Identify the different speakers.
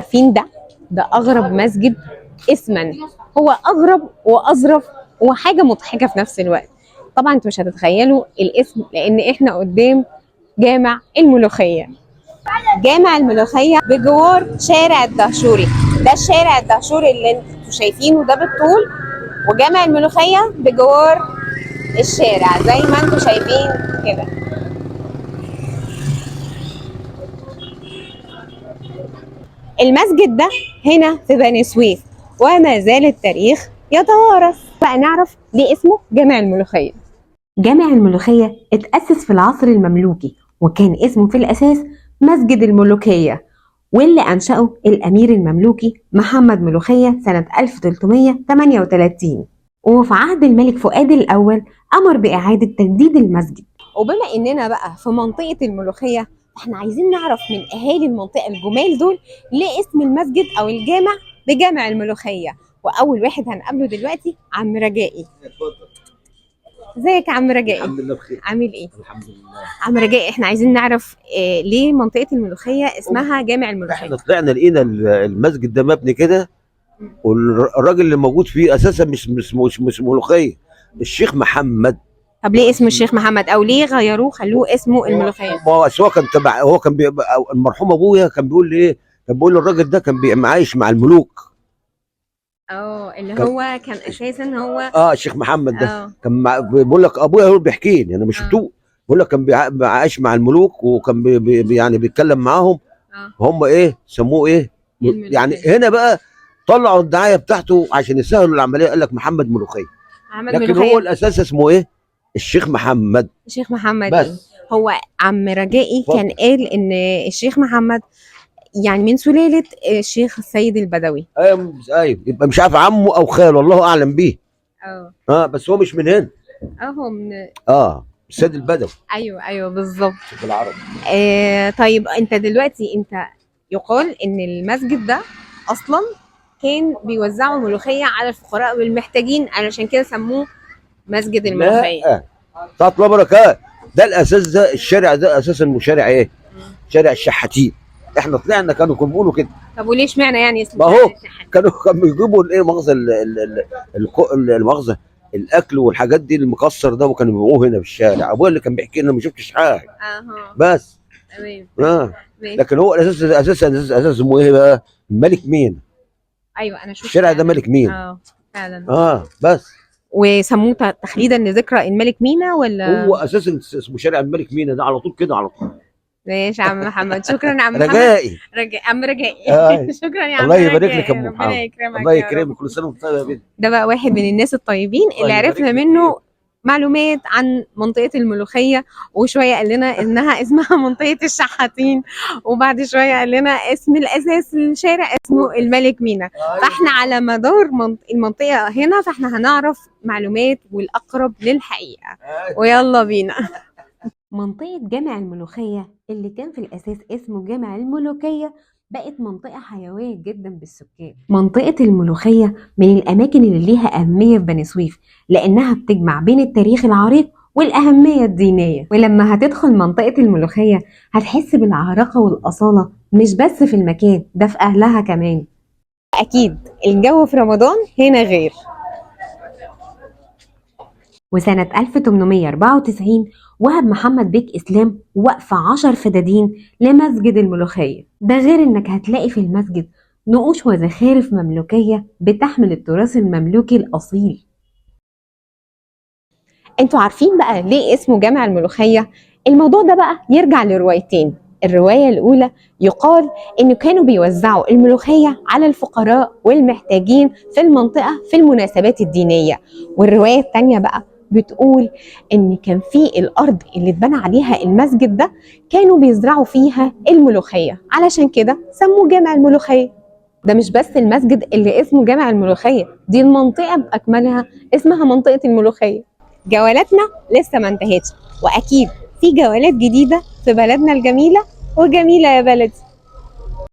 Speaker 1: عارفين ده اغرب مسجد اسما. هو اغرب واظرف وحاجه مضحكه في نفس الوقت. طبعا انتوا مش هتتخيلوا الاسم لان احنا قدام جامع الملوخيه. جامع الملوخيه بجوار شارع الدهشوري. ده الشارع الدهشوري اللي انتوا شايفينه ده بالطول، وجامع الملوخيه بجوار الشارع زي ما انتوا شايفين كده. المسجد ده هنا في بني سويف، وما زال التاريخ يتوارث. بقى نعرف ليه اسمه جامع الملوخية. جامع الملوخية اتأسس في العصر المملوكي، وكان اسمه في الأساس مسجد الملوكية، واللي أنشأه الأمير المملوكي محمد ملوخية سنة 1338. وفي عهد الملك فؤاد الأول أمر بإعادة تجديد المسجد. وبما إننا بقى في منطقة الملوخية، احنا عايزين نعرف من أهالي المنطقة الجمال دول ليه اسم المسجد أو الجامع بجامع الملوخية. وأول واحد هنقابله دلوقتي عم رجائي. ازيك يا عم رجائي؟
Speaker 2: الحمد لله بخير.
Speaker 1: عامل ايه؟
Speaker 2: الحمد لله.
Speaker 1: عم رجائي، احنا عايزين نعرف ليه منطقة الملوخية اسمها جامع الملوخية؟
Speaker 2: احنا طلعنا لقينا المسجد ده مبني كده، والراجل اللي موجود فيه اساسا مش ملوخيه، الشيخ محمد.
Speaker 1: طب ليه اسمه الشيخ محمد او ليه غيروه خلوه اسمه الملوخية؟
Speaker 2: هو كان تبع، هو كان المرحوم ابويا كان بيقول لي ايه، كان بيقول الراجل ده كان عايش مع الملوك.
Speaker 1: اللي هو كان اساسا هو
Speaker 2: الشيخ محمد ده كان بيقول لك ابويا هو بيحكي لي، انا مش شفتوه. بيقول لك كان عايش مع الملوك، وكان يعني بيتكلم معاهم. هم ايه سموه ايه يعني. هنا بقى طلعوا الدعايه بتاعته عشان يسهلوا العمليه، قال لك محمد ملوخيه، لكن هو الاساس اسمه ايه؟ الشيخ محمد.
Speaker 1: الشيخ محمد
Speaker 2: بس.
Speaker 1: هو عم رجائي كان قال ان الشيخ محمد يعني من سلاله الشيخ السيد البدوي.
Speaker 2: ايوه يبقى مش عارف عمه او خاله، الله اعلم بيه. بس هو مش من هنا.
Speaker 1: هو من
Speaker 2: السيد البدوي.
Speaker 1: ايوه بالظبط
Speaker 2: بالعربي.
Speaker 1: طيب انت دلوقتي يقال ان المسجد ده اصلا كان بيوزعوا ملوخيه على الفقراء والمحتاجين، علشان كده سموه مسجد الملوخيه.
Speaker 2: لا بتاعت الله بركات. ده الاساس، ده الشارع ده اساسا شارع ايه؟ شارع الشحاتين. احنا طلعنا كانوا بيقولوا كده.
Speaker 1: طب وليه اشمعنى يعني اسمه؟
Speaker 2: ما هو كانوا بيجيبوا الايه مؤاخذه المؤاخذه الاكل والحاجات دي المكسر ده، وكانوا بيبيعوه هنا في الشارع. ابويا اللي كان بيحكي لنا، ما شفتش حاجه. بس تمام. لكن هو اساس اسمه ايه بقى؟ الملك مينا.
Speaker 1: ايوه انا شفت
Speaker 2: الشارع ده ملك مينا.
Speaker 1: فعلا.
Speaker 2: بس.
Speaker 1: وسموه تحديدا لذكرى الملك مينا ولا
Speaker 2: هو اساسا اسمه شارع الملك مينا ده على طول كده على طول.
Speaker 1: ماشي يا عم محمد، شكرا يا عم محمد.
Speaker 2: رجائي.
Speaker 1: عم رجائي. شكرا يا عم.
Speaker 2: الله يبارك لك يا ام
Speaker 1: محمد. ربنا يكرمك.
Speaker 2: الله يكرمك، كل سنه وانت طيب يا بنت.
Speaker 1: ده بقى واحد من الناس الطيبين اللي عرفنا منه معلومات عن منطقة الملوخية، وشوية قال لنا انها اسمها منطقة الشحاتين، وبعد شوية قال لنا اسم الاساس الشارع اسمه الملك مينا. فاحنا على مدار المنطقة هنا فاحنا هنعرف معلومات والاقرب للحقيقة. ويلا بينا. منطقة جامع الملوخية اللي كان في الأساس اسمه جامع الملوكية بقت منطقة حيوية جدا بالسكان. منطقة الملوخية من الأماكن اللي ليها أهمية في بني سويف، لأنها بتجمع بين التاريخ العريق والأهمية الدينية. ولما هتدخل منطقة الملوخية هتحس بالعراقة والأصالة، مش بس في المكان ده، في أهلها كمان. أكيد الجو في رمضان هنا غير. وسنة 1894 وهب محمد بيك إسلام وقف 10 فدادين لمسجد الملوخية. ده غير إنك هتلاقي في المسجد نقوش وزخارف مملوكية بتحمل التراث المملوكي الأصيل. انتوا عارفين بقى ليه اسمه جامع الملوخية؟ الموضوع ده بقى يرجع لروايتين. الرواية الأولى يقال إنه كانوا بيوزعوا الملوخية على الفقراء والمحتاجين في المنطقة في المناسبات الدينية. والرواية الثانية بقى بتقول ان كان في الارض اللي اتبنى عليها المسجد ده كانوا بيزرعوا فيها الملوخيه، علشان كده سموه جامع الملوخيه. ده مش بس المسجد اللي اسمه جامع الملوخيه، دي المنطقه باكملها اسمها منطقه الملوخيه. جولاتنا لسه ما انتهتش، واكيد في جولات جديده في بلدنا الجميله، وجميله يا بلدي.